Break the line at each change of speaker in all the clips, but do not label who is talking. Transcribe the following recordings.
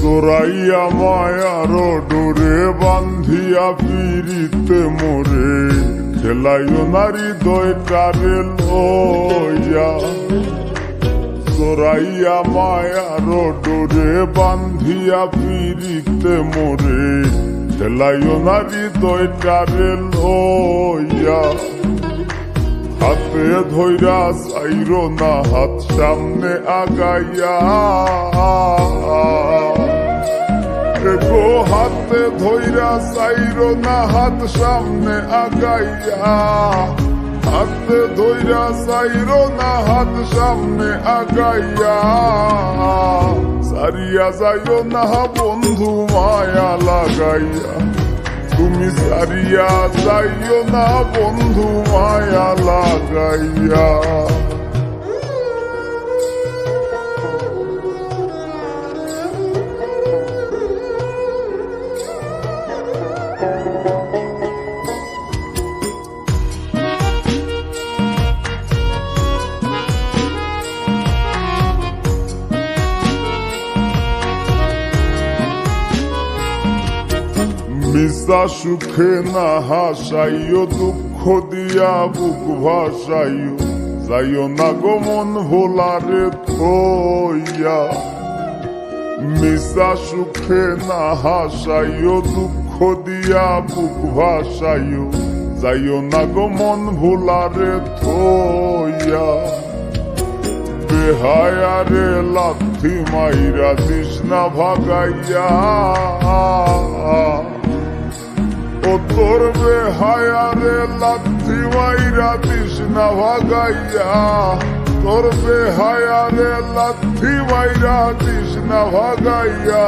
জোরাইয়া মায়ার ডোরে বান্ধিয়া পিরিতে মোরে খেলাইও নারী দয়টারে লইয়া। জোরাইয়া মায়ার ডোরে বান্ধিয়া পিরিতে মোরে খেলাইও নারী দয়টারে লইয়া। হাতে ধইরা চাইরো না হাত সামনে আগাইয়া, গো হাতে ধইরা চাইরো না হাত সামনে আগাইয়া। হাতে ধইরা চাইরো না হাত সামনে আগাইয়া। সারিয়া যাইও না বন্ধু মায়া লাগাইয়া। তুমি সারিয়া যাইও না বন্ধু মায়া লাগাইয়া। মিশা সুখে না হাসাইও, দুঃখ দিয়া বুক ভাসাইও। যাইও না গো মন ভোলারে থইয়া। মিশা সুখে না হাসাইও, দুঃখ দিয়া বুক ভাসাইও। যাইও না গো মন ভোলারে থইয়া। বেহায়ারে লাথি মাইরা দিস না ভাগাইয়া। ও তোর বেহায়ারে লাথি মাইরা দিস না ভাগাইয়া। তোর বেহায়ারে লাথি মাইরা দিস না ভাগাইয়া।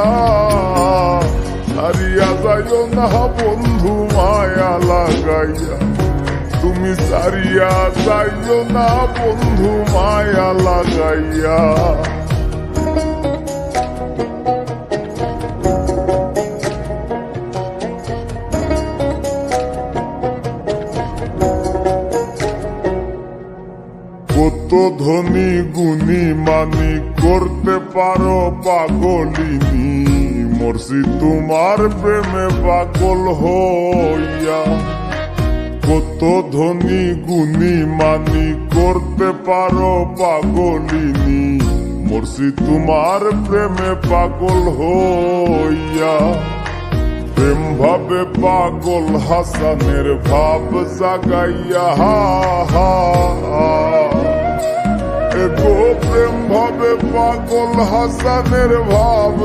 সারিয়া যাইও না বন্ধু মায়া লাগাইয়া। তুমি সারিয়া যাইও না বন্ধু মায়া লাগাইয়া। কত ধনী গুণী মানি করতে পারো পাগলিনী। মরছি তোমার প্রেমে পাগল হইয়া। কত ধনী গুণী মানি করতে পারো পাগলিনী। মরছি তোমার প্রেমে পাগল হইয়া। প্রেম ভাবে পাগল হাসানের ভাব জাগাইয়া। গো প্রেম ভাবে পাগল হাসানের ভাব